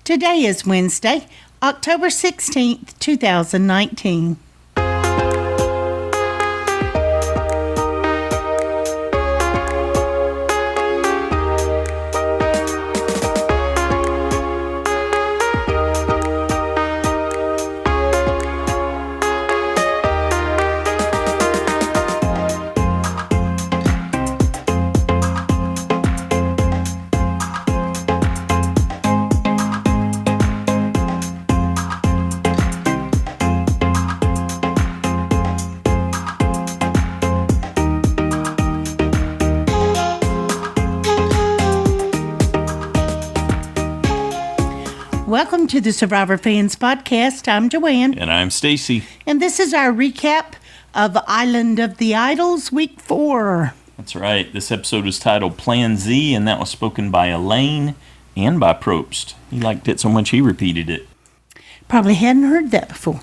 Today is Wednesday, October 16th, 2019. Welcome to the Survivor Fans Podcast. I'm Joanne. And I'm Stacy. And this is our recap of Island of the Idols, Week 4. That's right. This episode is titled Plan Z, and that was spoken by Elaine and by Probst. He liked it so much he repeated it. Probably hadn't heard that before.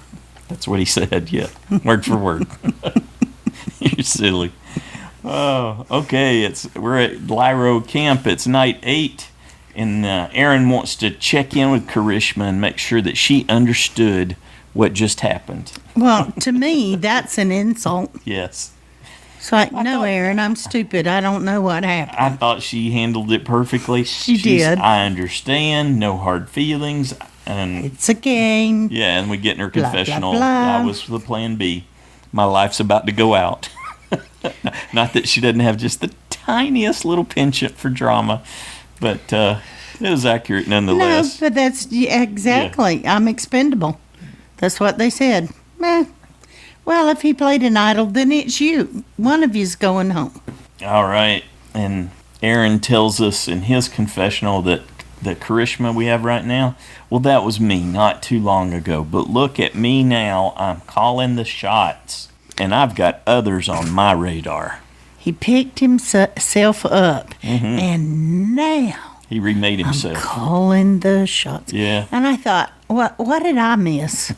That's what he said, yeah. Word for word. You're silly. Oh, okay. We're at Lairo camp. It's night 8. And Aaron wants to check in with Karishma and make sure that she understood what just happened. Well, to me, that's an insult. Yes. It's like, no, Aaron, I'm stupid. I don't know what happened. I thought she handled it perfectly. She did. I understand. No hard feelings. And it's a game. Yeah, and we get in her confessional. Blah, blah, blah. I was the plan B. My life's about to go out. Not that she doesn't have just the tiniest little penchant for drama. But it was accurate nonetheless. No, but that's exactly. Yeah. I'm expendable. That's what they said. Well, if he played an idol, then it's you. One of you's going home. All right. And Aaron tells us in his confessional that the Karishma we have right now, well, that was me not too long ago. But look at me now. I'm calling the shots. And I've got others on my radar. He picked himself up, and now he remade himself. I'm calling the shots. Yeah. And I thought, what did I miss?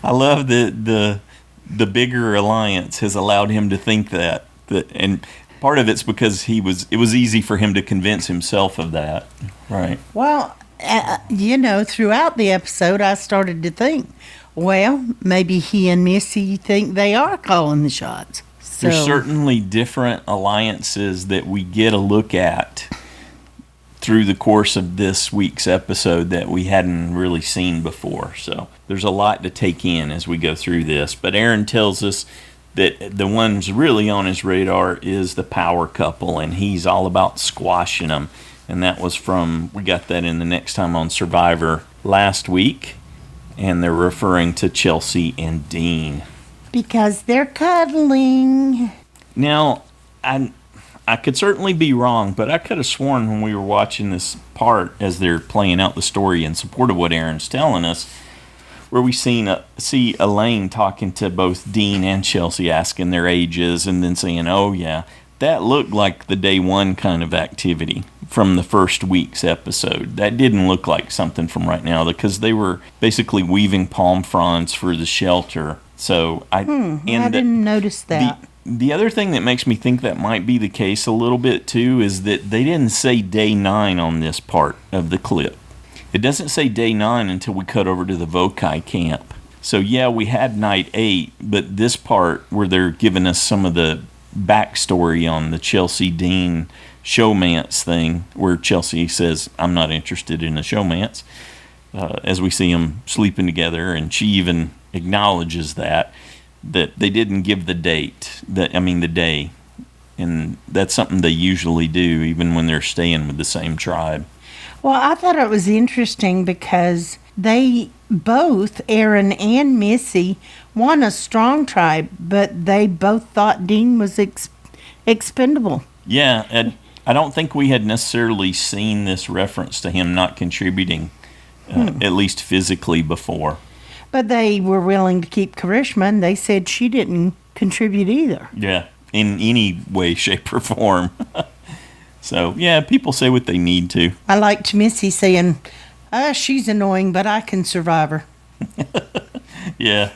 I love that the bigger alliance has allowed him to think that, and part of it's because it was easy for him to convince himself of that, right? Well, throughout the episode, I started to think, well, maybe he and Missy think they are calling the shots. There's certainly different alliances that we get a look at through the course of this week's episode that we hadn't really seen before. So there's a lot to take in as we go through this. But Aaron tells us that the ones really on his radar is the power couple, and he's all about squashing them. And that was we got that in the Next Time on Survivor last week, and they're referring to Chelsea and Dean. Because they're cuddling. Now, I could certainly be wrong, but I could have sworn when we were watching this part as they're playing out the story in support of what Aaron's telling us, where we see Elaine talking to both Dean and Chelsea, asking their ages, and then saying, oh yeah, that looked like the day one kind of activity from the first week's episode. That didn't look like something from right now, because they were basically weaving palm fronds for the shelter. So I didn't notice that. The other thing that makes me think that might be the case a little bit too is that they didn't say day 9 on this part of the clip. It doesn't say day 9 until we cut over to the Vokai camp. So yeah, we had night 8, but this part where they're giving us some of the backstory on the Chelsea Dean showmance thing, where Chelsea says, I'm not interested in a showmance, as we see them sleeping together, and she even acknowledges that they didn't give the date, the day, and that's something they usually do even when they're staying with the same tribe. Well, I thought it was interesting because they both, Aaron and Missy, won a strong tribe, but they both thought Dean was expendable. Yeah, and I don't think we had necessarily seen this reference to him not contributing, at least physically, before. But they were willing to keep Karishma, and they said she didn't contribute either. Yeah, in any way, shape, or form. So, yeah, people say what they need to. I liked Missy saying, she's annoying, but I can survive her. Yeah.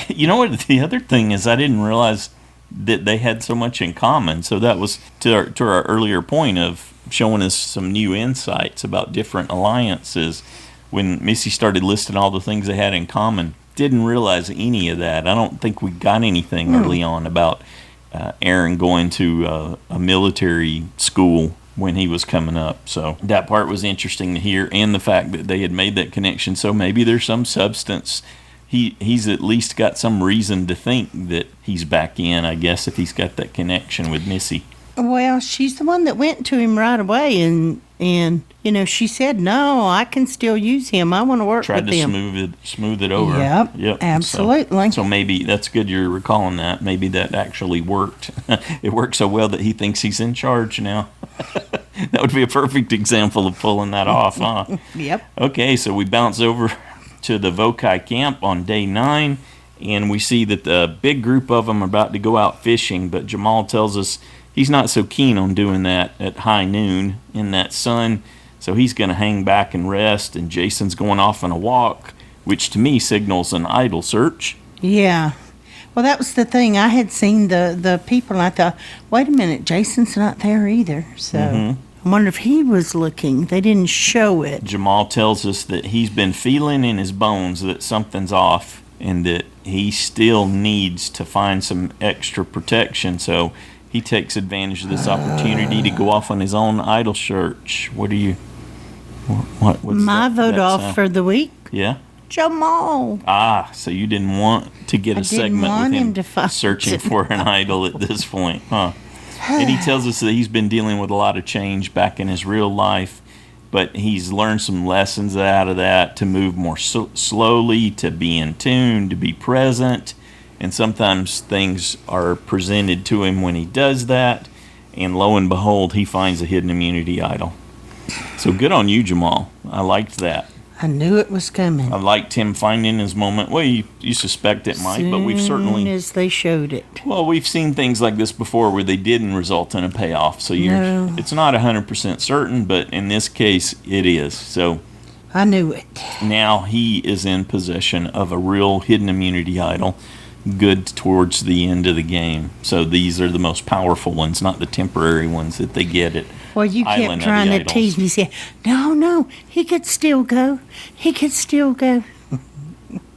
You know what? The other thing is I didn't realize that they had so much in common. So that was to our earlier point of showing us some new insights about different alliances. When Missy started listing all the things they had in common, didn't realize any of that. I don't think we got anything early on about Aaron going to a military school when he was coming up. So that part was interesting to hear, and the fact that they had made that connection. So maybe there's some substance. He's at least got some reason to think that he's back in, I guess, if he's got that connection with Missy. Well, she's the one that went to him right away, and she said, "No, I can still use him. I want to work with him." Tried to smooth it over. Yep. Absolutely. So maybe that's good you're recalling that. Maybe that actually worked. It worked so well that he thinks he's in charge now. That would be a perfect example of pulling that off, huh? Yep. Okay, so we bounce over to the Vokai camp on day 9, and we see that the big group of them are about to go out fishing, but Jamal tells us he's not so keen on doing that at high noon in that sun, so he's going to hang back and rest, and Jason's going off on a walk, which to me signals an idol search. Yeah. Well, that was the thing. I had seen the people, and I thought, wait a minute, Jason's not there either. So I wonder if he was looking. They didn't show it. Jamal tells us that he's been feeling in his bones that something's off and that he still needs to find some extra protection, so he takes advantage of this opportunity to go off on his own idol search. What's my vote off for the week? Yeah? Jamal. So you didn't want to get a segment with him searching for an idol at this point, huh? And he tells us that he's been dealing with a lot of change back in his real life, but he's learned some lessons out of that to move more slowly, to be in tune, to be present. And sometimes things are presented to him when he does that, and lo and behold, he finds a hidden immunity idol. So good on you, Jamal. I liked that. I knew it was coming. I liked him finding his moment. Well, you suspect it might, but we've certainly... as they showed it. Well, we've seen things like this before where they didn't result in a payoff. So it's not 100% certain, but in this case, it is. So I knew it. Now he is in possession of a real hidden immunity idol, good towards the end of the game. So these are the most powerful ones, not the temporary ones that they get at Well, you kept trying to tease me. Say, no, he could still go. He could still go.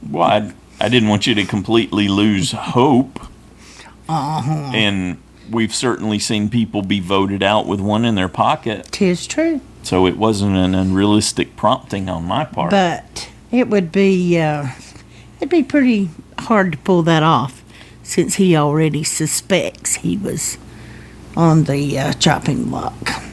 Well, I didn't want you to completely lose hope. And we've certainly seen people be voted out with one in their pocket. 'Tis true. So it wasn't an unrealistic prompting on my part. But it would be, it'd be pretty hard to pull that off, since he already suspects he was on the chopping block.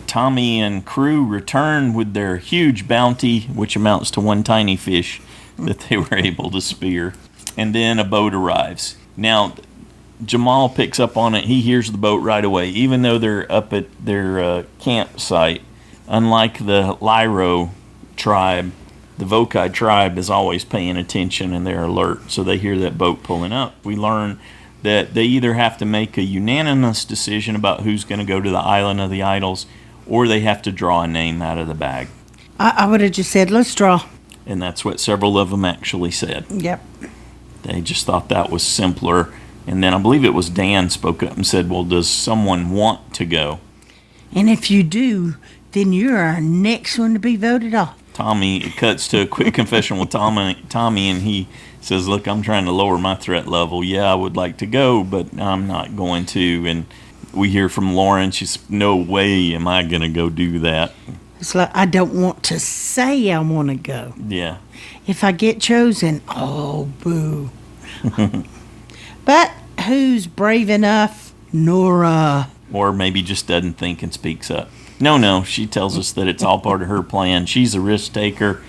Tommy and crew return with their huge bounty, which amounts to one tiny fish that they were able to spear. And then a boat arrives. Now, Jamal picks up on it. He hears the boat right away, even though they're up at their campsite. Unlike the Lairo tribe, the Vokai tribe is always paying attention and they're alert. So they hear that boat pulling up. We learn that they either have to make a unanimous decision about who's going to go to the island of the idols, or they have to draw a name out of the bag. I would have just said, let's draw. And that's what several of them actually said. Yep. They just thought that was simpler. And then I believe it was Dan spoke up and said, well, does someone want to go? And if you do, then you're our next one to be voted off. Tommy, it cuts to a quick confession with Tommy, and he says, look, I'm trying to lower my threat level. Yeah, I would like to go, but I'm not going to. And we hear from Lauren, she's, no way am I going to go do that. It's like, I don't want to say I want to go. Yeah. If I get chosen, oh, boo. But who's brave enough? Noura. Or maybe just doesn't think and speaks up. No, she tells us that it's all part of her plan. She's a risk taker,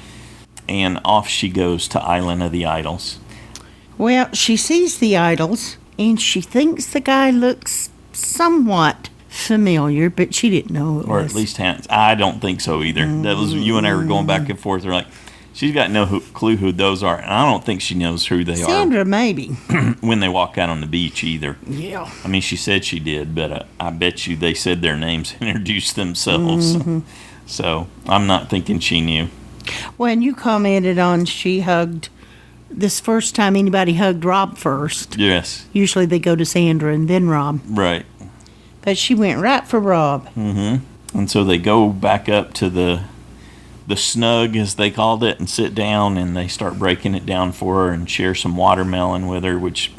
and off she goes to Island of the Idols. Well, she sees the idols, and she thinks the guy looks somewhat familiar, but she didn't know it or was. At least hands. I don't think so either. That was you and I were going back and forth. We're like, she's got no clue who those are, and I don't think she knows who they Sandra, maybe. when they walk out on the beach either. Yeah. I mean, she said she did, but I bet you they said their names and introduced themselves. So I'm not thinking she knew. When you commented on she hugged, this first time anybody hugged Rob first. Yes. Usually they go to Sandra and then Rob. Right. But she went right for Rob. And so they go back up to the snug, as they called it, and sit down, and they start breaking it down for her and share some watermelon with her, which,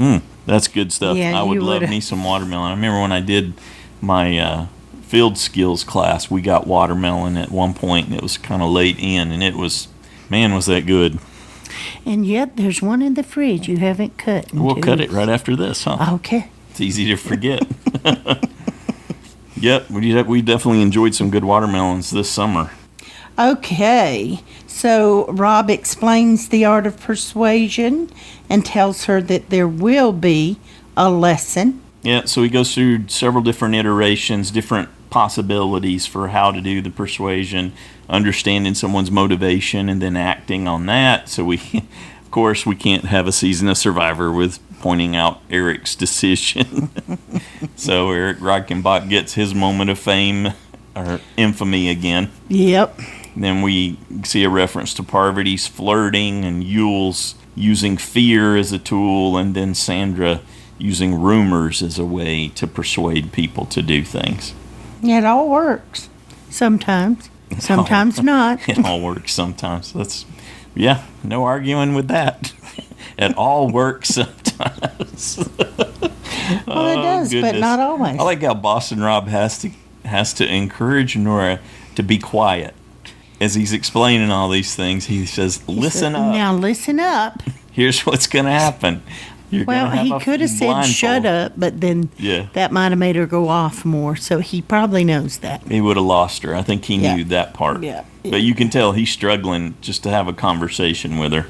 that's good stuff. Yeah, I would you love would've- me some watermelon. I remember when I did my field skills class, we got watermelon at one point, and it was kind of late in, and it was, man, was that good. And yet there's one in the fridge you haven't cut. We'll cut it right after this, huh? Okay. It's easy to forget. Yep, we definitely enjoyed some good watermelons this summer. Okay, so Rob explains the art of persuasion and tells her that there will be a lesson. Yeah, so he goes through several different iterations, different possibilities for how to do the persuasion, understanding someone's motivation, and then acting on that. So of course, we can't have a season of Survivor with pointing out Eric's decision. So Eric Reichenbach gets his moment of fame, or infamy again. Yep. Then we see a reference to Parvati's flirting and Yule's using fear as a tool, and then Sandra using rumors as a way to persuade people to do things. It all works. Sometimes. Sometimes not. It all works sometimes. No arguing with that. It all works sometimes. Well, it does, but not always. I like how Boston Rob has to encourage Noura to be quiet. As he's explaining all these things, he says, listen up. Now listen up. Here's what's going to happen. Well, he could have said shut up, but then that might have made her go off more, so he probably knows that. He would have lost her. I think he knew that part. Yeah. But you can tell he's struggling just to have a conversation with her.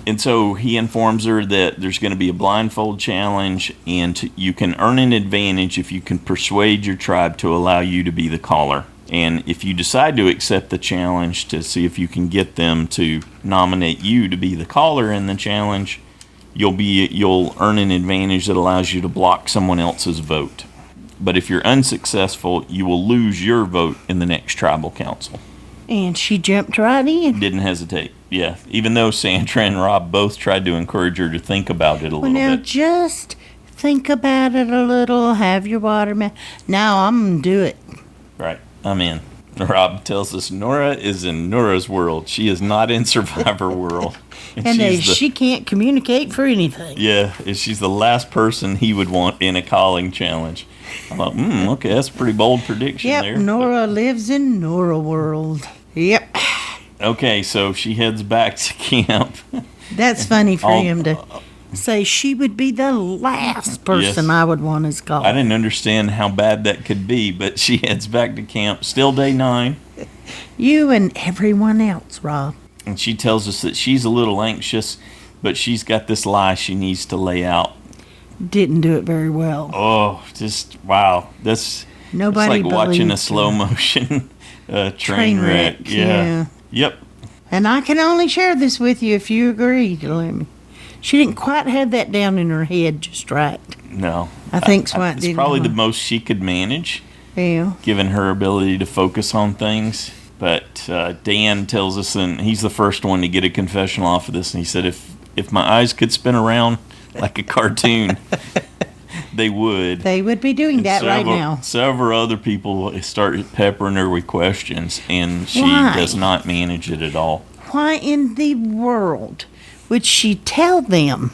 And so he informs her that there's going to be a blindfold challenge, and you can earn an advantage if you can persuade your tribe to allow you to be the caller. And if you decide to accept the challenge to see if you can get them to nominate you to be the caller in the challenge, you'll earn an advantage that allows you to block someone else's vote. But if you're unsuccessful, you will lose your vote in the next tribal council. And she jumped right in. Didn't hesitate. Yeah. Even though Sandra and Rob both tried to encourage her to think about it a little now bit. Just think about it a little. Have your watermelon. Now I'm going to do it. Right. I'm in. Rob tells us Noura is in Noura's world. She is not in Survivor world. And she can't communicate for anything. Yeah, she's the last person he would want in a calling challenge. I thought, okay, that's a pretty bold prediction there. Yep, Noura lives in Noura world. Yep. Okay, so she heads back to camp. That's funny for him to say she would be the last person I would want as caller. I didn't understand how bad that could be, but she heads back to camp. Still day 9. You and everyone else, Rob. And she tells us that she's a little anxious, but she's got this lie she needs to lay out. Didn't do it very well. Oh, just, wow. That's Nobody like watching a believed slow her. motion train wreck. Yeah. Yep. And I can only share this with you if you agree to let me. She didn't quite have that down in her head just right. No. I think so. It's probably the most she could manage, given her ability to focus on things. But Dan tells us, and he's the first one to get a confessional off of this, and he said, if my eyes could spin around like a cartoon, they would. They would be doing that right now. Several other people start peppering her with questions, and she does not manage it at all. Why in the world would she tell them,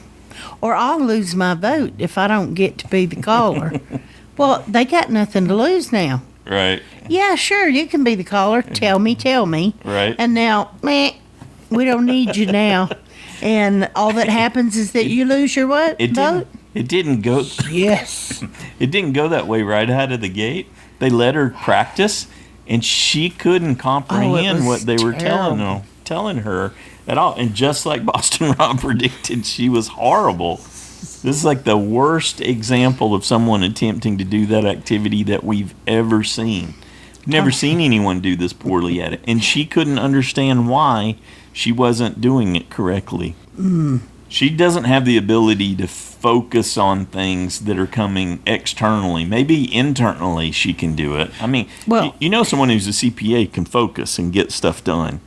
or I'll lose my vote if I don't get to be the caller? Well, they got nothing to lose now. Right. Yeah, sure, you can be the caller. Tell me. Right. And now, we don't need you now. And all that happens is that you lose your vote? It didn't go. Yes. It didn't go that way right out of the gate. They let her practice, and she couldn't comprehend what they were telling her at all. And just like Boston Rob predicted, she was horrible. This is like the worst example of someone attempting to do that activity that we've ever seen. Never seen anyone do this poorly at it. And she couldn't understand why she wasn't doing it correctly. She doesn't have the ability to focus on things that are coming externally. Maybe internally she can do it. I mean, you know, someone who's a CPA can focus and get stuff done,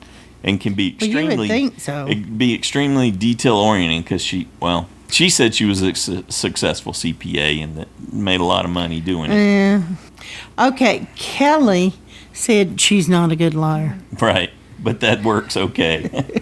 and can be extremely you would think so. be extremely detail oriented, because She said she was a successful CPA and that made a lot of money doing it. Okay, Kellee said she's not a good liar. Right, but that works okay.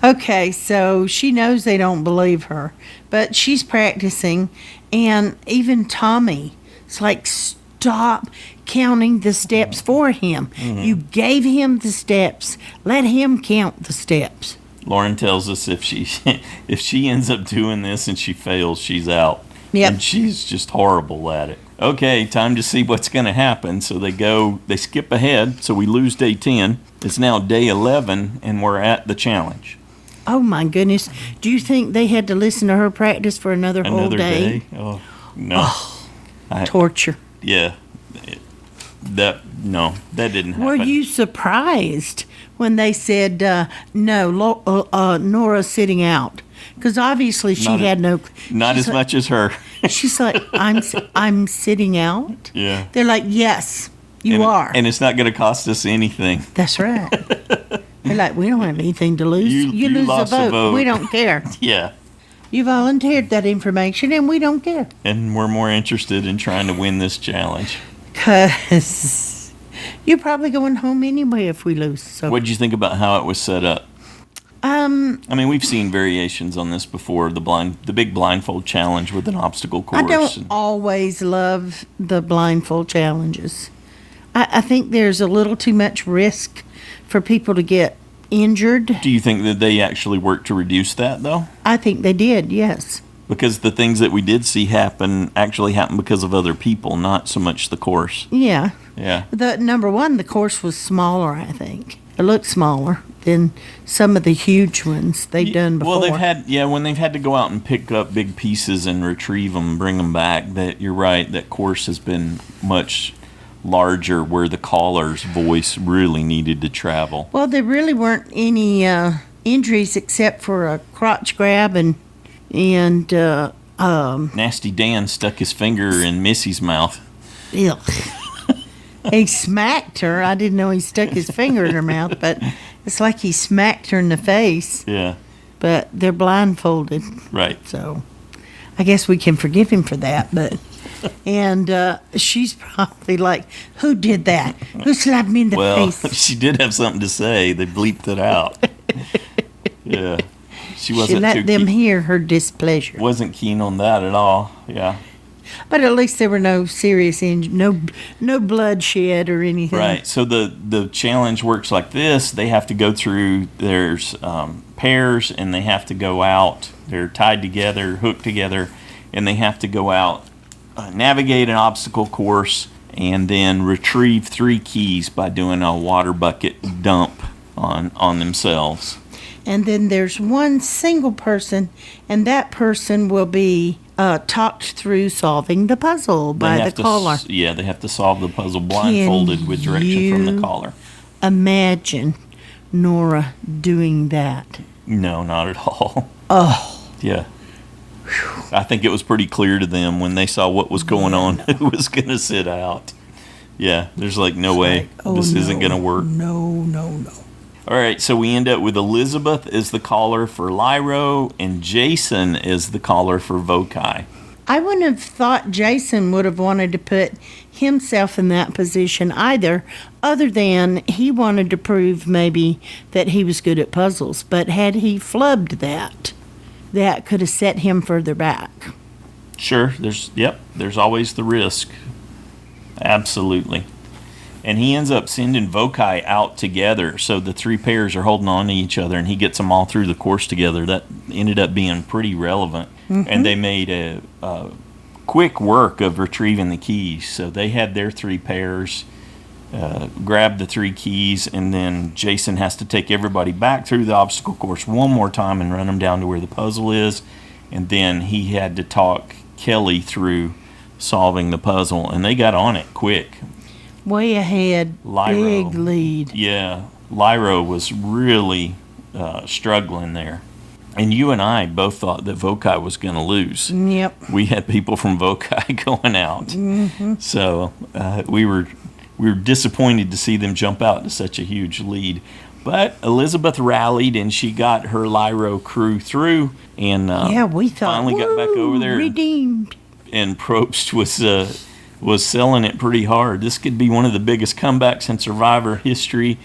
Okay, so she knows they don't believe her, but she's practicing, and even Tommy's like, stop counting the steps for him. You gave him the steps. Let him count the steps. Lauren tells us if she ends up doing this and she fails, she's out. Yep. And she's just horrible at it. Okay, time to see what's going to happen. So they skip ahead, so we lose day 10. It's now day 11, and we're at the challenge. Oh, my goodness. Do you think they had to listen to her practice for another whole day? Oh, no. Torture. Yeah. That didn't happen. Were you surprised when they said, no, Noura's sitting out? Because obviously she had no... Not as much as her. She's like, I'm sitting out? Yeah. They're like, yes, you are. And it's not going to cost us anything. That's right. They're like, we don't have anything to lose. You lose a vote. We don't care. Yeah. You volunteered that information, and we don't care. And we're more interested in trying to win this challenge. Because you're probably going home anyway if we lose. So. What did you think about how it was set up? I mean, we've seen variations on this before. The big blindfold challenge with an obstacle course. I don't always love the blindfold challenges. I think there's a little too much risk for people to get injured. Do you think that they actually worked to reduce that, though? I think they did, yes. Because the things that we did see actually happened because of other people, not so much the course. Yeah. Yeah. The course was smaller, I think. It looked smaller than some of the huge ones they've done before. Well, when they've had to go out and pick up big pieces and retrieve them, bring them back, you're right, that course has been much larger where the caller's voice really needed to travel. Well, there really weren't any injuries except for a crotch grab and Nasty Dan stuck his finger in Missy's mouth. Ugh. He smacked her. I didn't know he stuck his finger in her mouth, but it's like he smacked her in the face. Yeah. But they're blindfolded. Right. So I guess we can forgive him for that, but... And she's probably like, who did that? Who slapped me in the face? Well, she did have something to say. They bleeped it out. Yeah. She let them hear her displeasure. Wasn't keen on that at all. Yeah. But at least there were no serious no bloodshed or anything. Right. So the challenge works like this. They have to go through, there's pairs, and they have to go out. They're tied together, hooked together, and they have to go out, navigate an obstacle course, and then retrieve 3 keys by doing a water bucket dump on themselves. And then there's one single person, and that person will be talked through solving the puzzle by the caller. Yeah, they have to solve the puzzle blindfolded with direction from the caller. Imagine Noura doing that. No, not at all. Oh. Yeah. I think it was pretty clear to them when they saw what was going on who was going to sit out. Yeah, there's no way this isn't going to work. No. All right, so we end up with Elizabeth as the caller for Lairo and Jason as the caller for Vokai. I wouldn't have thought Jason would have wanted to put himself in that position either, other than he wanted to prove maybe that he was good at puzzles. But had he flubbed that could have set him further back. Sure, there's always the risk. Absolutely. And he ends up sending Vokai out together, so the 3 pairs are holding on to each other, and he gets them all through the course together. That ended up being pretty relevant. Mm-hmm. And they made a quick work of retrieving the keys. So they had their 3 pairs, grabbed the 3 keys, and then Jason has to take everybody back through the obstacle course one more time and run them down to where the puzzle is. And then he had to talk Kellee through solving the puzzle, and they got on it quick. Way ahead, Lairo, big lead. Yeah, Lairo was really struggling there. And you and I both thought that Vokai was going to lose. Yep. We had people from Vokai going out. Mm-hmm. So we were disappointed to see them jump out to such a huge lead. But Elizabeth rallied, and she got her Lairo crew through, and we thought finally got back over there. Redeemed. And Probst was selling it pretty hard. This could be one of the biggest comebacks in Survivor history.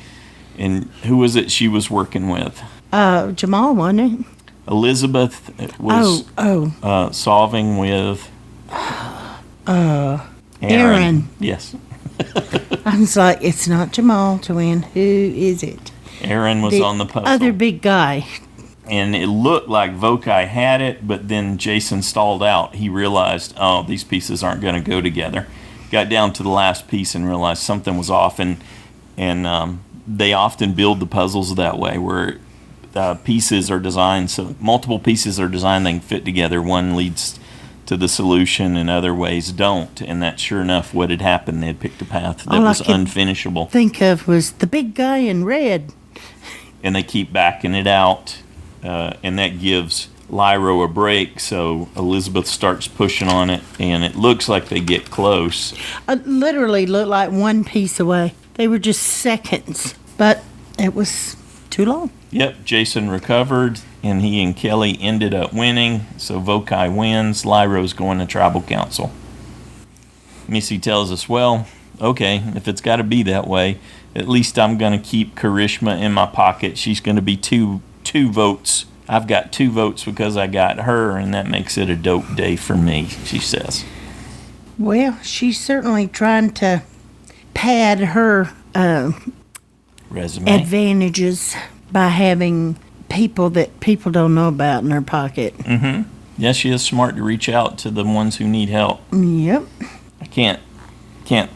And who was it she was working with? Jamal, wasn't it? Elizabeth was solving with Aaron. Yes. I was like, it's not Jamal to win. Who is it? Aaron was on the puzzle. Other big guy. And it looked like Vokai had it, but then Jason stalled out. He realized, these pieces aren't going to go together. Got down to the last piece and realized something was off. And they often build the puzzles that way, where pieces are designed, so multiple pieces are designed they can fit together. One leads to the solution and other ways don't. And that's sure enough what had happened. They had picked a path that was unfinishable. Think of was the big guy in red. And they keep backing it out. And that gives Lairo a break, so Elizabeth starts pushing on it, and it looks like they get close. Literally looked like one piece away. They were just seconds, but it was too long. Yep, Jason recovered, and he and Kellee ended up winning, so Vokai wins. Lairo's going to Tribal Council. Missy tells us, well, okay, if it's got to be that way, at least I'm going to keep Karishma in my pocket. She's going to be two votes. I've got 2 votes because I got her, and that makes it a dope day for me, she says. Well, she's certainly trying to pad her resume advantages by having people that people don't know about in her pocket. Mm-hmm. Yeah, she is smart to reach out to the ones who need help. Yep. I can't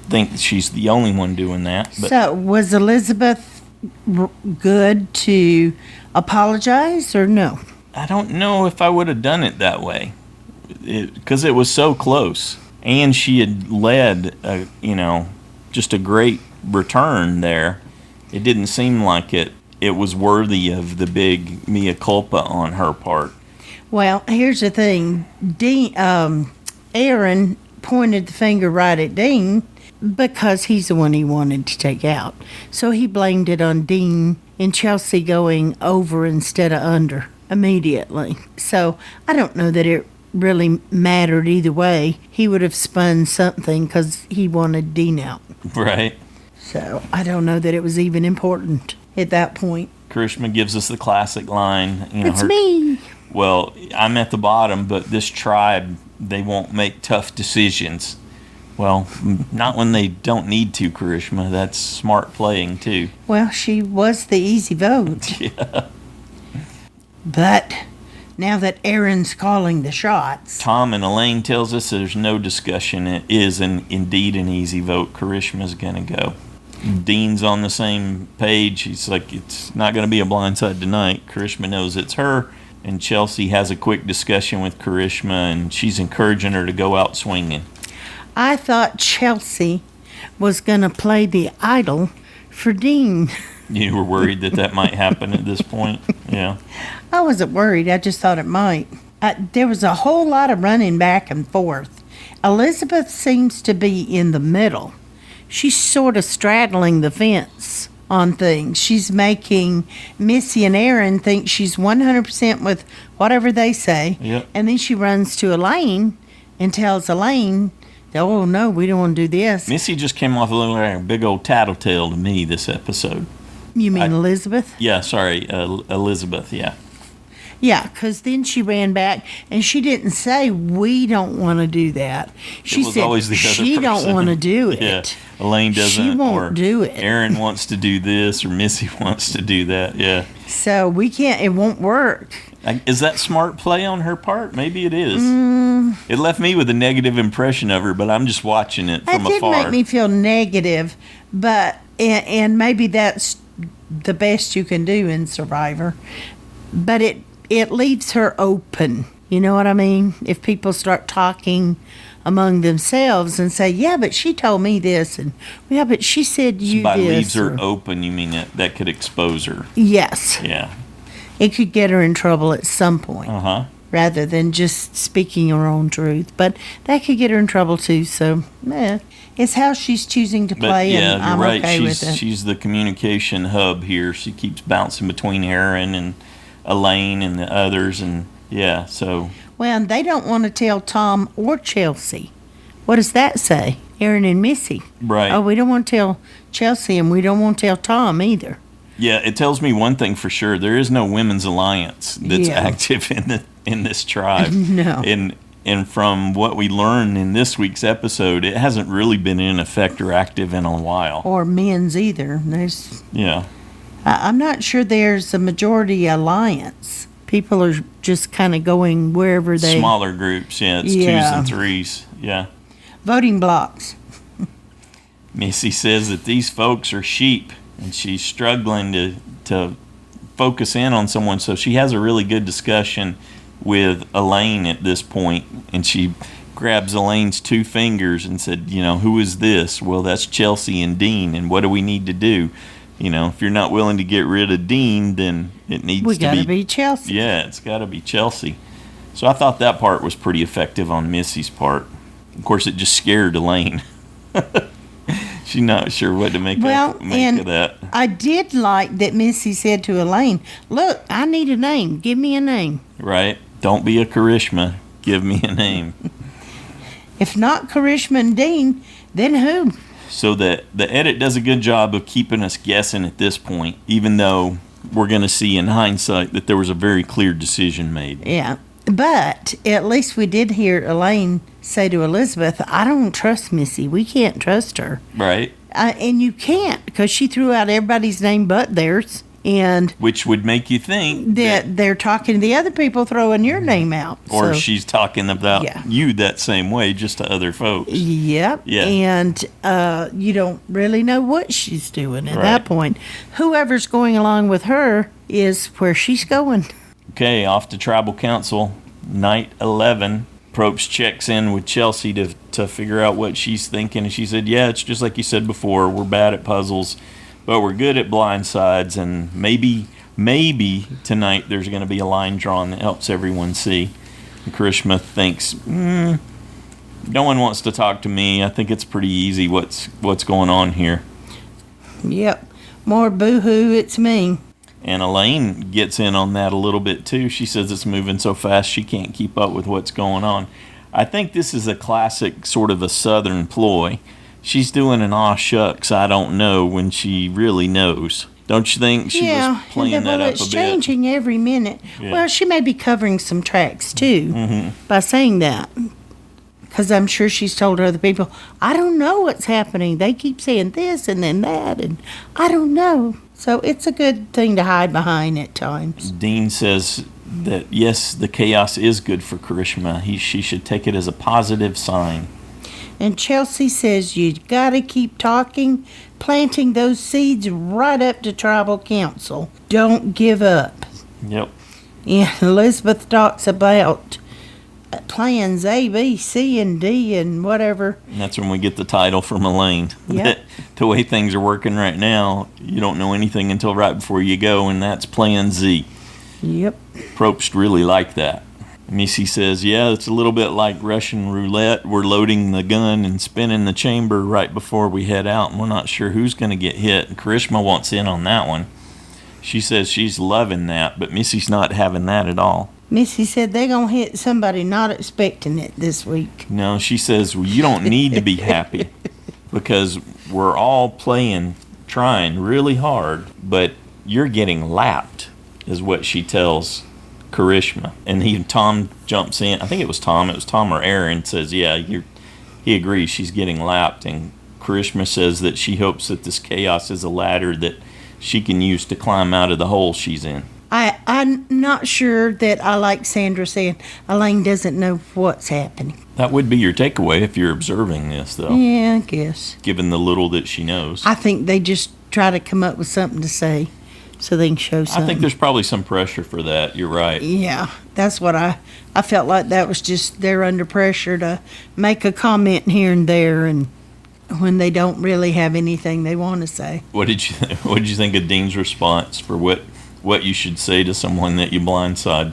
think she's the only one doing that. But so, was Elizabeth good to apologize or no? I don't know if I would have done it that way, because it was so close, and she had led, just a great return there. It didn't seem like it was worthy of the big mea culpa on her part. Well, here's the thing. Aaron pointed the finger right at Dean because he's the one he wanted to take out. So he blamed it on Dean and Chelsea going over instead of under immediately. So I don't know that it really mattered either way. He would have spun something because he wanted Dean out. Right. So I don't know that it was even important at that point. Karishma gives us the classic line. It's me. Well, I'm at the bottom, but this tribe, they won't make tough decisions. Well, not when they don't need to, Karishma. That's smart playing, too. Well, she was the easy vote. Yeah. But now that Aaron's calling the shots. Tom and Elaine tells us there's no discussion. It is indeed an easy vote. Karishma's going to go. Dean's on the same page. He's like, it's not going to be a blindside tonight. Karishma knows it's her. And Chelsea has a quick discussion with Karishma, and she's encouraging her to go out swinging. I thought Chelsea was going to play the idol for Dean. You were worried that might happen at this point? Yeah. I wasn't worried. I just thought it might. There was a whole lot of running back and forth. Elizabeth seems to be in the middle. She's sort of straddling the fence on things. She's making Missy and Aaron think she's 100% with whatever they say. Yep. And then she runs to Elaine and tells Elaine, oh, no, we don't want to do this. Missy just came off looking like a big old tattletale to me this episode. You mean Elizabeth? Yeah, sorry, Elizabeth, yeah. Yeah, because then she ran back, and she didn't say, we don't want to do that. She said, she don't want to do it. Yeah, Elaine doesn't. She won't do it. Aaron wants to do this, or Missy wants to do that, yeah. So we can't, it won't work. Is that smart play on her part? Maybe it is. It left me with a negative impression of her, but I'm just watching it from afar. It did make me feel negative, but, and maybe that's the best you can do in Survivor. But it leaves her open. You know what I mean? If people start talking among themselves and say, yeah, but she told me this, and yeah, but she said you by this. By leaves her open, you mean that could expose her? Yes. Yeah. It could get her in trouble at some point. Uh-huh. rather than just speaking her own truth. But that could get her in trouble too. So, it's how she's choosing to play, yeah, and I'm you're right. okay with it. She's the communication hub here. She keeps bouncing between Aaron and Elaine and the others, and yeah, so. Well, and they don't want to tell Tom or Chelsea. What does that say? Aaron and Missy. Right. Oh, we don't want to tell Chelsea, and we don't want to tell Tom either. Yeah, it tells me one thing for sure. There is no women's alliance that's active in this tribe. No. And from what we learned in this week's episode, it hasn't really been in effect or active in a while. Or men's either. I'm not sure there's a majority alliance. People are just kind of going wherever they... Smaller groups, yeah. It's 2s and 3s, yeah. Voting blocks. Missy says that these folks are sheep, and she's struggling to focus in on someone. So she has a really good discussion with Elaine at this point, and she grabs Elaine's 2 fingers and said, who is this? Well, that's Chelsea and Dean, and what do we need to do? If you're not willing to get rid of Dean, then it needs to be... We got to be Chelsea. Yeah, it's got to be Chelsea. So I thought that part was pretty effective on Missy's part. Of course, it just scared Elaine. She's not sure what to make of that. I did like that Missy said to Elaine, look, I need a name. Give me a name. Right. Don't be a Karishma. Give me a name. If not Karishma and Dean, then who? So the edit does a good job of keeping us guessing at this point, even though we're going to see in hindsight that there was a very clear decision made. Yeah. But at least we did hear Elaine say to Elizabeth, I don't trust Missy. We can't trust her. Right. And you can't, because she threw out everybody's name but theirs. And which would make you think that they're talking to the other people throwing your name out. Or she's talking about you that same way, just to other folks. Yep. Yeah. And you don't really know what she's doing at that point. Whoever's going along with her is where she's going. Okay, off to Tribal Council, night 11. Probst checks in with Chelsea to figure out what she's thinking. And she said, yeah, it's just like you said before. We're bad at puzzles, but we're good at blindsides. And maybe tonight there's going to be a line drawn that helps everyone see. And Karishma thinks, no one wants to talk to me. I think it's pretty easy what's going on here. Yep. More boo-hoo, it's me. And Elaine gets in on that a little bit too. She says it's moving so fast she can't keep up with what's going on. I think this is a classic sort of a Southern ploy. She's doing an aw shucks, I don't know, when she really knows. Don't you think she was playing that up a bit? It's changing every minute. Yeah. Well, she may be covering some tracks too by saying that. Because I'm sure she's told other people, I don't know what's happening. They keep saying this and then that, and I don't know. So it's a good thing to hide behind at times. Dean says that, yes, the chaos is good for Karishma. She should take it as a positive sign. And Chelsea says you got to keep talking, planting those seeds right up to Tribal Council. Don't give up. Yep. And Elizabeth talks about plans A, B, C, and D, and whatever. And that's when we get the title from Elaine. Yep. The way things are working right now, you don't know anything until right before you go, and that's Plan Z. Yep. Probst really liked that. Missy says, yeah, it's a little bit like Russian roulette. We're loading the gun and spinning the chamber right before we head out, and we're not sure who's going to get hit. And Karishma wants in on that one. She says she's loving that, but Missy's not having that at all. Missy said they're going to hit somebody not expecting it this week. No, she says, well, you don't need to be happy because we're all trying really hard, but you're getting lapped, is what she tells Karishma. And Tom jumps in. I think it was Tom or Aaron says, yeah, he agrees she's getting lapped. And Karishma says that she hopes that this chaos is a ladder that she can use to climb out of the hole she's in. I'm not sure that I like Sandra saying Elaine doesn't know what's happening. That would be your takeaway if you're observing this, though. Yeah, I guess. Given the little that she knows. I think they just try to come up with something to say so they can show something. I think there's probably some pressure for that. You're right. Yeah, that's what I felt like. That was just they're under pressure to make a comment here and there, and when they don't really have anything they want to say. What did you think of Dean's response for what you should say to someone that you blindside?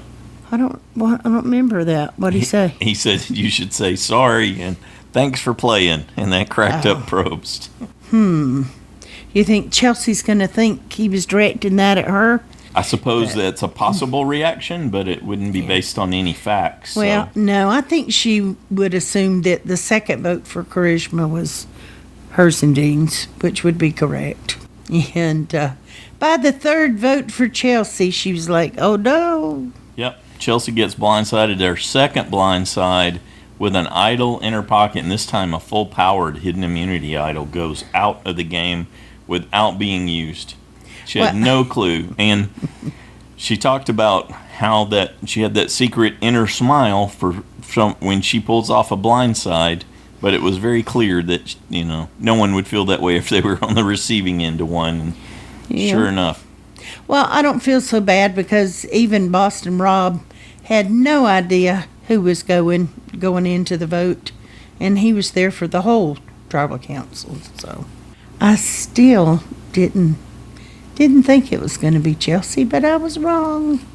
I don't remember that. What'd he say? He said you should say sorry and thanks for playing, and that cracked up Probst. You think Chelsea's going to think he was directing that at her? I suppose that's a possible reaction, but it wouldn't be based on any facts. Well, no, I think she would assume that the second vote for Karishma was hers and Dean's, which would be correct. And by the third vote for Chelsea, she was like, oh no. Yep, Chelsea gets blindsided, their second blindside, with an idol in her pocket, and this time a full-powered hidden immunity idol goes out of the game without being used. She had no clue, and she talked about how that she had that secret inner smile for when she pulls off a blindside, but it was very clear that no one would feel that way if they were on the receiving end of one. And sure enough. Well, I don't feel so bad because even Boston Rob had no idea who was going into the vote, and he was there for the whole tribal council. So I still didn't think it was going to be Chelsea, but I was wrong.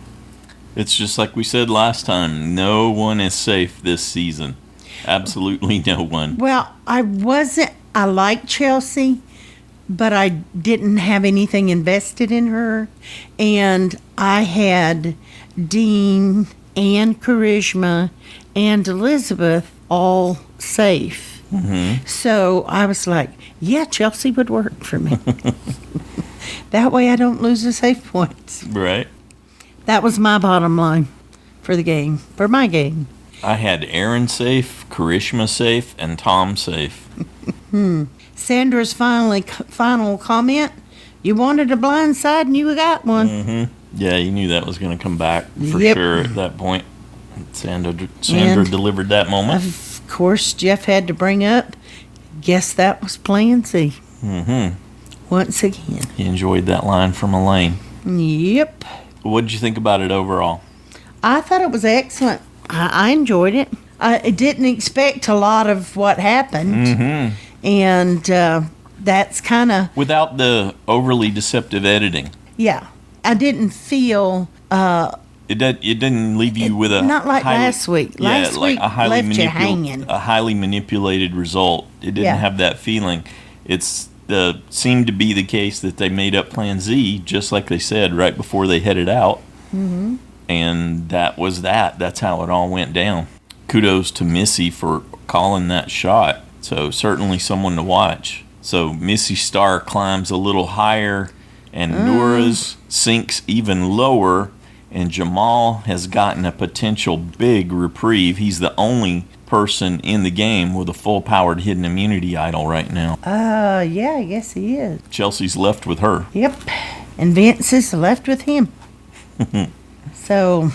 It's just like we said last time. No one is safe this season. Absolutely no one. Well, I like Chelsea, but I didn't have anything invested in her. And I had Dean and Karishma and Elizabeth all safe. Mm-hmm. So I was like, yeah, Chelsea would work for me. That way I don't lose the safe points. Right. That was my bottom line for my game. I had Aaron safe, Karishma safe, and Tom safe. Sandra's final comment, you wanted a blind side and you got one. Mm-hmm. Yeah, you knew that was going to come back for sure at that point. Sandra delivered that moment. Of course, Jeff had to bring up, guess that was Plan C. Mm-hmm. Once again. He enjoyed that line from Elaine. Yep. What did you think about it overall? I thought it was excellent. I enjoyed it. I didn't expect a lot of what happened. Mm-hmm. And that's kind of... Without the overly deceptive editing. Yeah. I didn't feel... It didn't leave you with a... Not like last week. Last week left you hanging. A highly manipulated result. It didn't have that feeling. Seemed to be the case that they made up Plan Z, just like they said, right before they headed out. Mm-hmm. And that was that. That's how it all went down. Kudos to Missy for calling that shot. So certainly someone to watch. So Missy's star climbs a little higher, and Noura's sinks even lower, and Jamal has gotten a potential big reprieve. He's the only person in the game with a full-powered hidden immunity idol right now. Yeah, I guess he is. Chelsea's left with her. Yep. And Vince is left with him. So,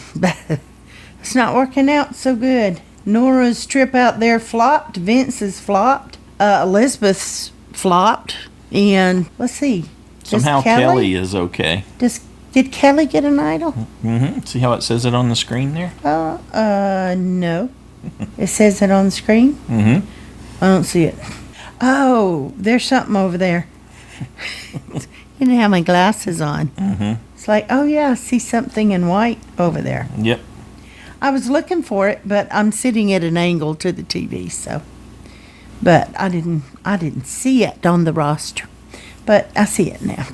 it's not working out so good. Noura's trip out there flopped. Vince's flopped. Elizabeth's flopped. And, let's see. Somehow Kellee is okay. Did Kellee get an idol? Mm-hmm. See how it says it on the screen there? No. It says it on the screen? Mm-hmm. I don't see it. Oh, there's something over there. You didn't have my glasses on. Mm-hmm. It's like, oh yeah, I see something in white over there. Yep. I was looking for it, but I'm sitting at an angle to the TV, so. But I didn't see it on the roster. But I see it now.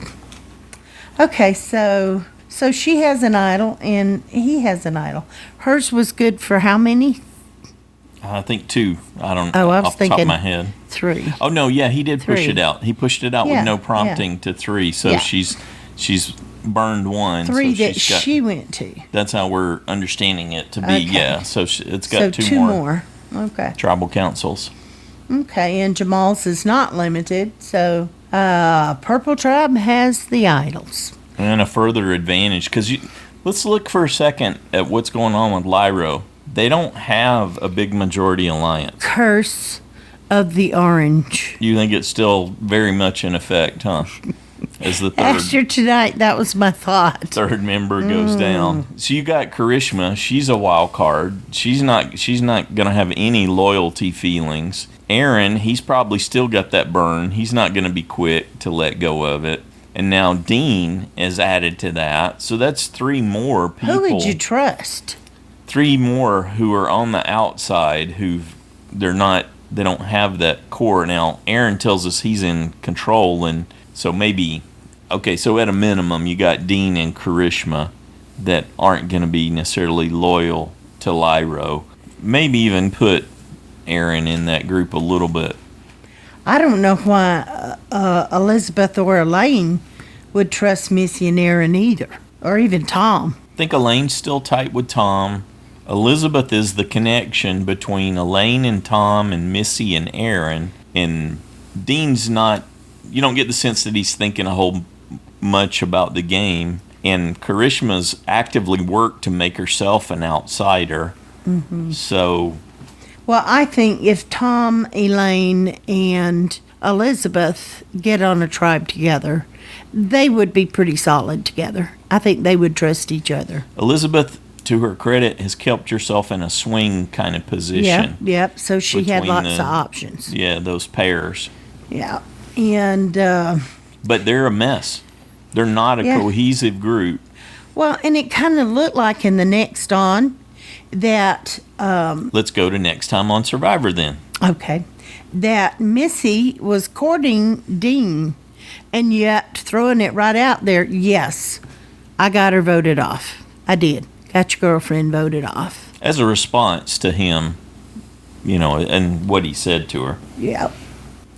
Okay, so she has an idol and he has an idol. Hers was good for how many? I think 2. I was off the top of my head. 3. Oh no, yeah, he did push it out. He pushed it out with no prompting to 3. So she's burned 1. 3 so that she went to. That's how we're understanding it to be. Okay. Yeah, so it's got 2 more. Okay. Tribal councils. Okay, and Jamal's is not limited, so Purple Tribe has the idols. And a further advantage, because let's look for a second at what's going on with Lairo. They don't have a big majority alliance. Curse of the Orange. You think it's still very much in effect, huh? As the third. After tonight, that was my thought. Third member goes down. So you got Karishma. She's a wild card. She's not going to have any loyalty feelings. Aaron, he's probably still got that burn. He's not going to be quick to let go of it. And now Dean is added to that. So that's 3 more people. Who would you trust? three more who are on the outside they don't have that core. Now, Aaron tells us he's in control, and so maybe, okay, so at a minimum, you got Dean and Karishma that aren't going to be necessarily loyal to Lairo. Maybe even put Aaron in that group a little bit. I don't know why Elizabeth or Elaine would trust Missy and Aaron either, or even Tom. I think Elaine's still tight with Tom. Elizabeth is the connection between Elaine and Tom and Missy and Aaron. And Dean's not, you don't get the sense that he's thinking a whole much about the game. And Karishma's actively worked to make herself an outsider. Mm-hmm. So, well, I think if Tom, Elaine, and Elizabeth get on a tribe together, they would be pretty solid together. I think they would trust each other. Elizabeth, to her credit, has kept herself in a swing kind of position. Yep. So she had lots of options. Yeah, those pairs. Yeah. And but they're a mess. They're not a cohesive group. Well, and it kind of looked like in the next on that... let's go to next time on Survivor then. Okay. That Missy was courting Dean, and yet throwing it right out there, yes, I got her voted off. I did. Got your girlfriend voted off. As a response to him, and what he said to her. Yep.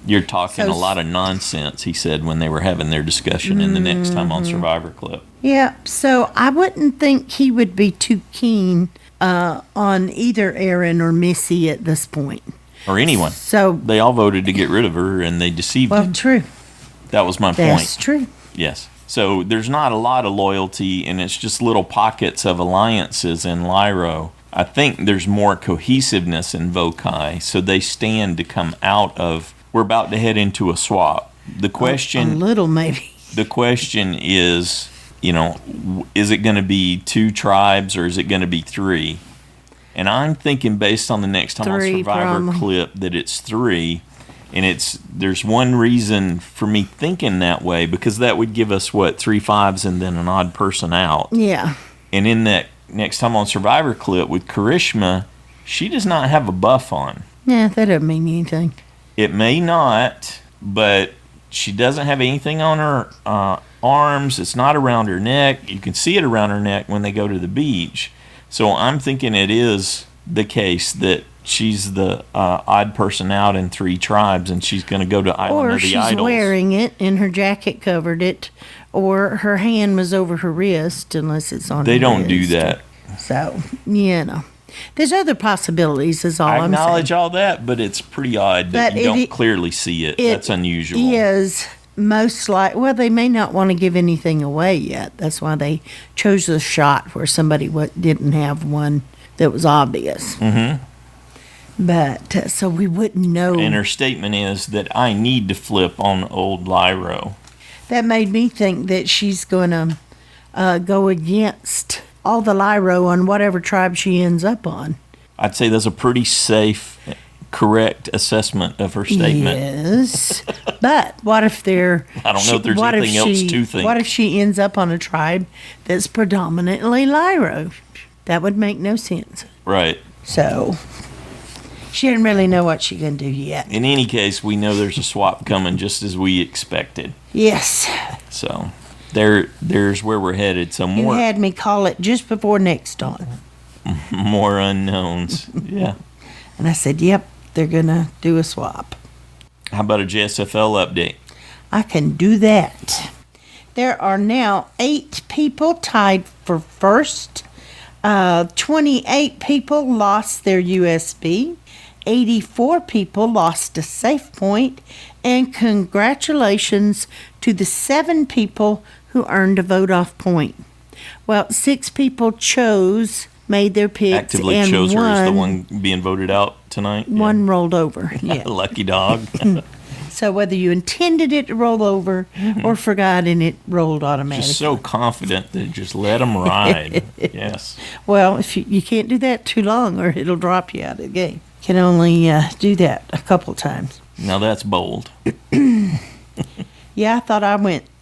You're talking a lot of nonsense, he said when they were having their discussion in the next time on Survivor clip. Yeah, so I wouldn't think he would be too keen on either Aaron or Missy at this point. Or anyone. So they all voted to get rid of her, and they deceived him. Well, true. That was my point. That's true. Yes. So there's not a lot of loyalty, and it's just little pockets of alliances in Lairo. I think there's more cohesiveness in Vokai, so they stand to come out of... We're about to head into a swap. The question... A little, maybe. The question is, is it going to be 2 tribes or is it going to be 3? And I'm thinking based on the next time on Survivor clip that it's 3. And there's one reason for me thinking that way, because that would give us, 3 5s and then an odd person out. Yeah. And in that next time on Survivor clip with Karishma, she does not have a buff on. Yeah, that doesn't mean anything. It may not, but she doesn't have anything on her arms. It's not around her neck. You can see it around her neck when they go to the beach. So I'm thinking it is the case that she's the odd person out in 3 tribes, and she's going to go to Island of the Idols. Or she's wearing it, and her jacket covered it, or her hand was over her wrist, unless it's on her They don't wrist. do that. So, there's other possibilities, is all I'm saying. I acknowledge all that, but it's pretty odd that you don't clearly see it. That's unusual. It is most like, well, they may not want to give anything away yet. That's why they chose the shot where somebody didn't have one that was obvious. Mm-hmm. But, so we wouldn't know. And her statement is that I need to flip on old Lairo. That made me think that she's going to go against all the Lairo on whatever tribe she ends up on. I'd say that's a pretty safe, correct assessment of her statement. Yes. But what if they're... I don't know if there's anything else to think. What if she ends up on a tribe that's predominantly Lairo? That would make no sense. Right. So, she didn't really know what she's going to do yet. In any case, we know there's a swap coming just as we expected. Yes. So... There's where we're headed. So more. You had me call it just before next on. More unknowns. Yeah. And I said, yep, they're going to do a swap. How about a JSFL update? I can do that. There are now 8 people tied for first. 28 people lost their USB. 84 people lost a safe point. And congratulations to the 7 people who earned a vote-off point. Well, 6 people made their picks. Actively and chose her as the one being voted out tonight. One rolled over. Yeah. Lucky dog. So whether you intended it to roll over or forgot and it rolled automatically. Just so confident that just let them ride. Yes. Well, if you can't do that too long or it'll drop you out of the game. You can only do that a couple times. Now that's bold. Yeah, I thought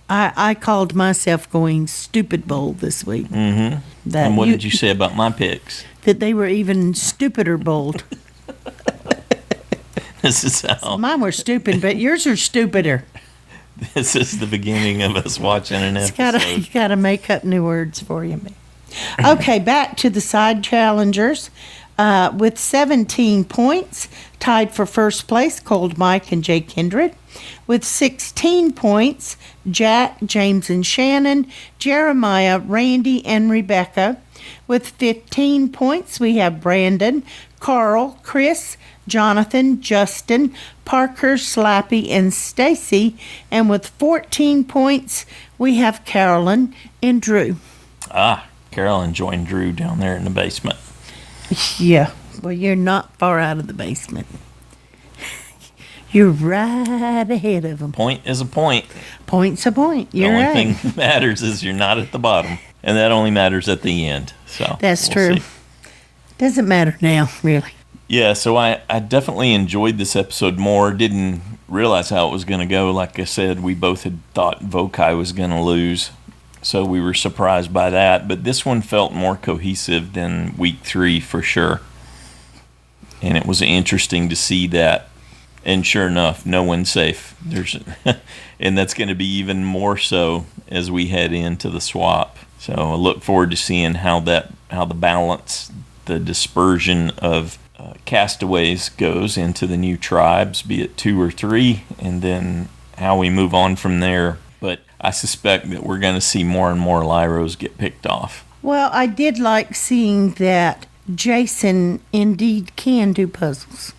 I called myself going stupid bold this week. Mm-hmm. And what did you say about my picks? that they were even stupider bold. This is how. Mine were stupid, but yours are stupider. This is the beginning of us watching an episode. You gotta make up new words for you. Okay, back to the side challengers. With 17 points, tied for first place, Cold Mike and Jay Kindred. With 16 points, Jack, James, and Shannon, Jeremiah, Randy, and Rebecca. With 15 points, we have Brandon, Carl, Chris, Jonathan, Justin, Parker, Slappy, and Stacy. And with 14 points, we have Carolyn and Drew. Carolyn joined Drew down there in the basement. Yeah, well, you're not far out of the basement. You're right ahead of them. Point is a point. Point's a point. You're the only right. thing that matters is you're not at the bottom, and that only matters at the end. So that's we'll true. see. Doesn't matter now, really. Yeah, so I definitely enjoyed this episode more. Didn't realize how it was going to go. Like I said, we both had thought Vokai was going to lose, so we were surprised by that. But this one felt more cohesive than week 3 for sure. And it was interesting to see that. And sure enough, no one's safe. And that's going to be even more so as we head into the swap. So I look forward to seeing how the balance, the dispersion of castaways goes into the new tribes, be it 2 or 3, and then how we move on from there. But I suspect that we're going to see more and more Lairos get picked off. Well, I did like seeing that Jason indeed can do puzzles.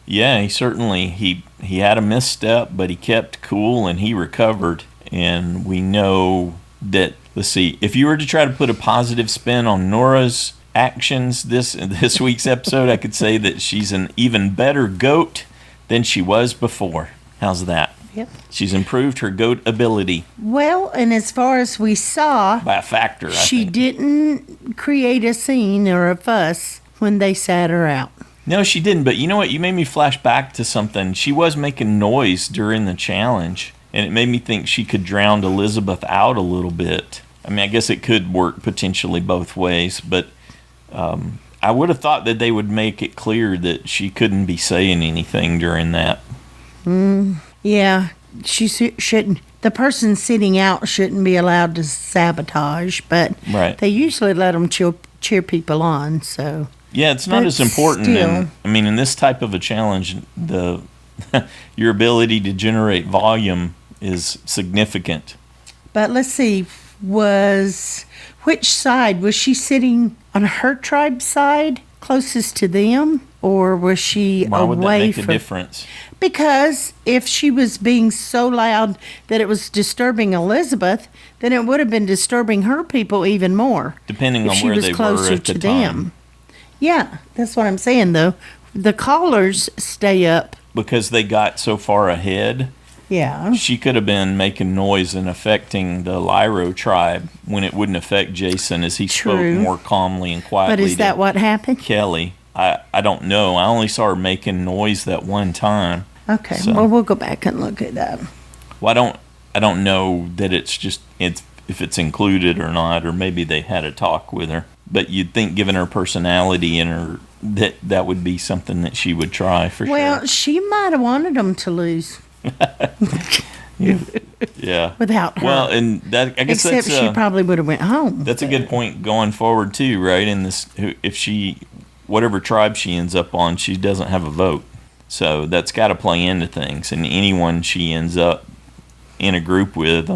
Yeah, he certainly, he had a misstep, but he kept cool and he recovered. And we know that, let's see, if you were to try to put a positive spin on Noura's actions this week's episode, I could say that she's an even better goat than she was before. How's that? Yep. She's improved her goat ability. Well, and as far as we saw, by a factor, she didn't create a scene or a fuss when they sat her out. No, she didn't. But you know what? You made me flash back to something. She was making noise during the challenge, and it made me think she could drown Elizabeth out a little bit. I mean, I guess it could work potentially both ways, but I would have thought that they would make it clear that she couldn't be saying anything during that. Yeah, she shouldn't. The person sitting out shouldn't be allowed to sabotage, but right. They usually let them cheer people on, so... Yeah, it's not as important. In this type of a challenge, your ability to generate volume is significant. But let's see, which side? Was she sitting on her tribe's side, closest to them, or was she away from... Why would that make a difference? Because if she was being so loud that it was disturbing Elizabeth, then it would have been disturbing her people even more. Depending on where they were at the time. Yeah, that's what I'm saying, though. The callers stay up. Because they got so far ahead. Yeah. She could have been making noise and affecting the Lairo tribe when it wouldn't affect Jason as he spoke more calmly and quietly. But is that what happened? Kellee. I don't know. I only saw her making noise that one time. Okay. So. Well, we'll go back and look at that. Well, I don't know that if it's included or not, or maybe they had a talk with her. But you'd think, given her personality and her, that would be something that she would try for sure. Well, she might have wanted them to lose. Yeah. Without her. Well, and that I guess except she probably would have went home. That's a good point going forward too, right? In this, whatever tribe she ends up on, she doesn't have a vote, so that's got to play into things. And anyone she ends up in a group with.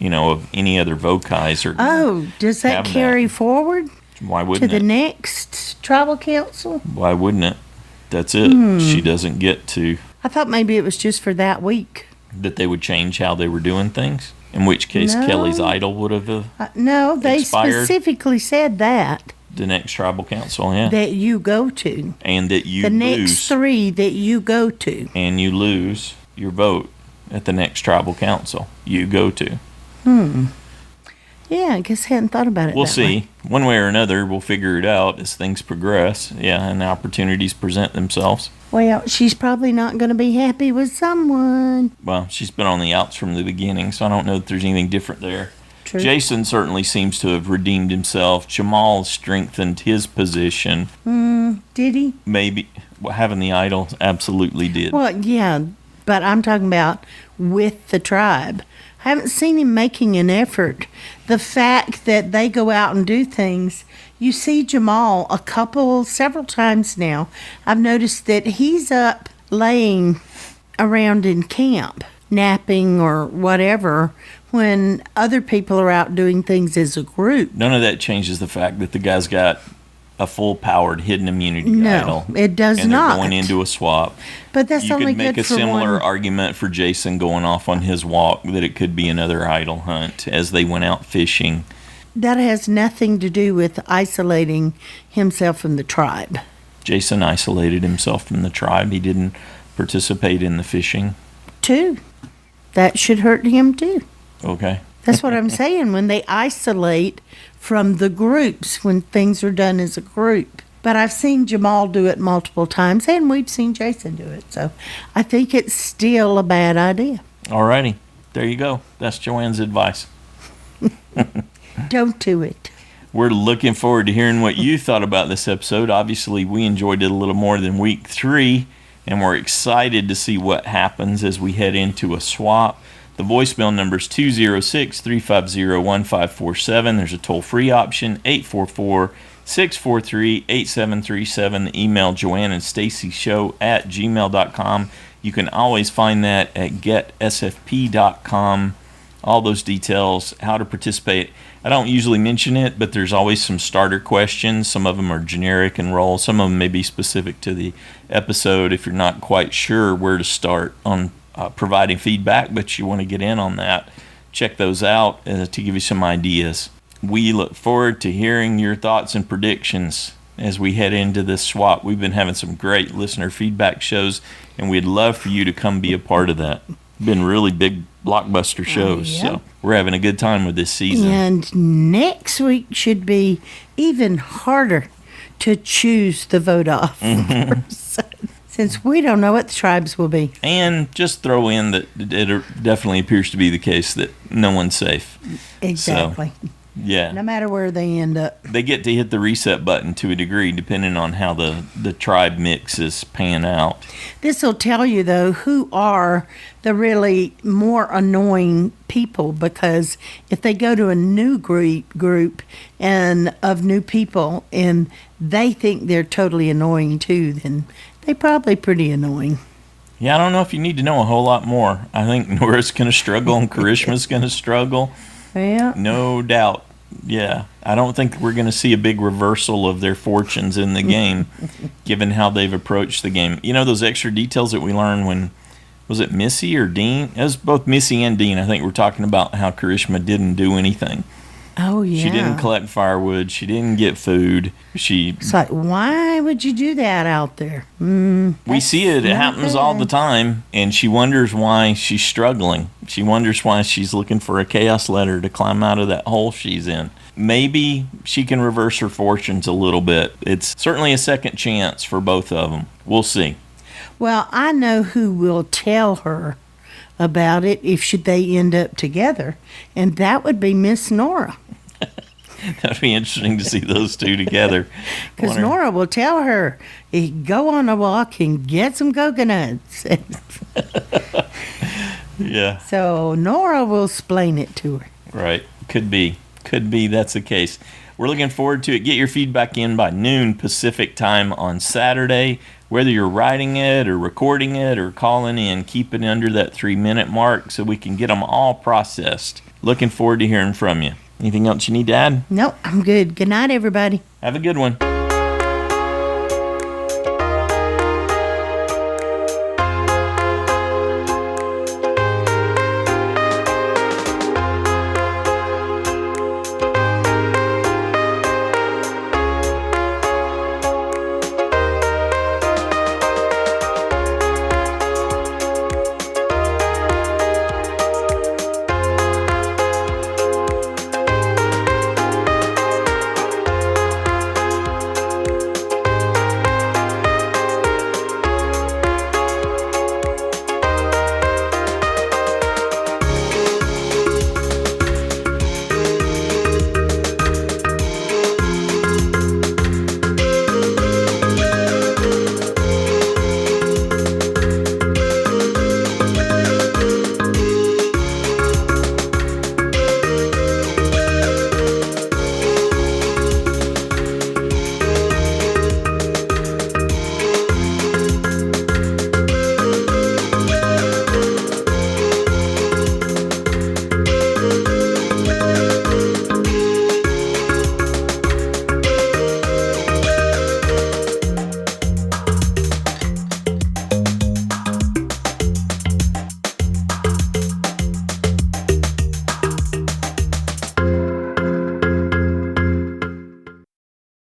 Of any other Vokais or does that carry forward? Why wouldn't to the next tribal council? Why wouldn't it? That's it. She doesn't get to. I thought maybe it was just for that week. That they would change how they were doing things. In which case, Kellee's idol would have. No, they specifically said that. The next tribal council, yeah. That you go to. And that you lose. The next next 3 that you go to. And you lose your vote at the next tribal council you go to. Yeah, I guess I hadn't thought about it. We'll see. One way or another, we'll figure it out as things progress. Yeah, and opportunities present themselves. Well, she's probably not going to be happy with someone. Well, she's been on the outs from the beginning, so I don't know if there's anything different there. True. Jason certainly seems to have redeemed himself. Jamal strengthened his position. Did he? Maybe. Having the idol absolutely did. Well, yeah, but I'm talking about with the tribe. I haven't seen him making an effort. The fact that they go out and do things, you see Jamal several times now. I've noticed that he's up laying around in camp, napping or whatever, when other people are out doing things as a group. None of that changes the fact that the guy's got a full-powered hidden immunity idol. No, it does and not. They're going into a swap. But that's you only could make good a for similar one. argument for Jason going off on his walk that it could be another idol hunt as they went out fishing. That has nothing to do with isolating himself from the tribe. Jason isolated himself from the tribe. He didn't participate in the fishing. Too. That should hurt him too. Okay. That's what I'm saying. When they isolate from the groups, when things are done as a group. But I've seen Jamal do it multiple times, and we've seen Jason do it. So I think it's still a bad idea. Alrighty. There you go. That's Joanne's advice. Don't do it. We're looking forward to hearing what you thought about this episode. Obviously, we enjoyed it a little more than week 3, and we're excited to see what happens as we head into a swap. The voicemail number is 206-350-1547. There's a toll-free option, 844-643-8737. The email, joanneandstacyshow@gmail.com. You can always find that at getsfp.com. All those details, how to participate. I don't usually mention it, but there's always some starter questions. Some of them are generic and roll. Some of them may be specific to the episode if you're not quite sure where to start on providing feedback, but you want to get in on that. Check those out to give you some ideas. We look forward to hearing your thoughts and predictions as we head into this swap. We've been having some great listener feedback shows, and we'd love for you to come be a part of that. Been really big blockbuster shows, so we're having a good time with this season. And next week should be even harder to choose the vote off person, since we don't know what the tribes will be. And just throw in that it definitely appears to be the case that no one's safe. Exactly. So, yeah. No matter where they end up. They get to hit the reset button to a degree, depending on how the tribe mixes pan out. This will tell you, though, who are the really more annoying people, because if they go to a new group and of new people and they think they're totally annoying too, then they're probably pretty annoying. Yeah, I don't know if you need to know a whole lot more. I think Noura's going to struggle and Karishma's going to struggle. Yeah. No doubt. Yeah. I don't think we're going to see a big reversal of their fortunes in the game, given how they've approached the game. You know, those extra details that we learned when, was it Missy or Dean? It was both Missy and Dean. I think we're talking about how Karishma didn't do anything. Oh, yeah. She didn't collect firewood. She didn't get food. It's like, why would you do that out there? We see it. It happens all the time. And she wonders why she's struggling. She wonders why she's looking for a chaos ladder to climb out of that hole she's in. Maybe she can reverse her fortunes a little bit. It's certainly a second chance for both of them. We'll see. Well, I know who will tell her about it if they end up together, and that would be Miss Noura. That'd be interesting to see those two together. Because Noura will tell her, go on a walk and get some coconuts. Yeah. So Noura will explain it to her. Right. Could be. That's the case. We're looking forward to it. Get your feedback in by noon Pacific time on Saturday. Whether you're writing it or recording it or calling in, keep it under that 3-minute mark so we can get them all processed. Looking forward to hearing from you. Anything else you need to add? Nope, I'm good. Good night, everybody. Have a good one.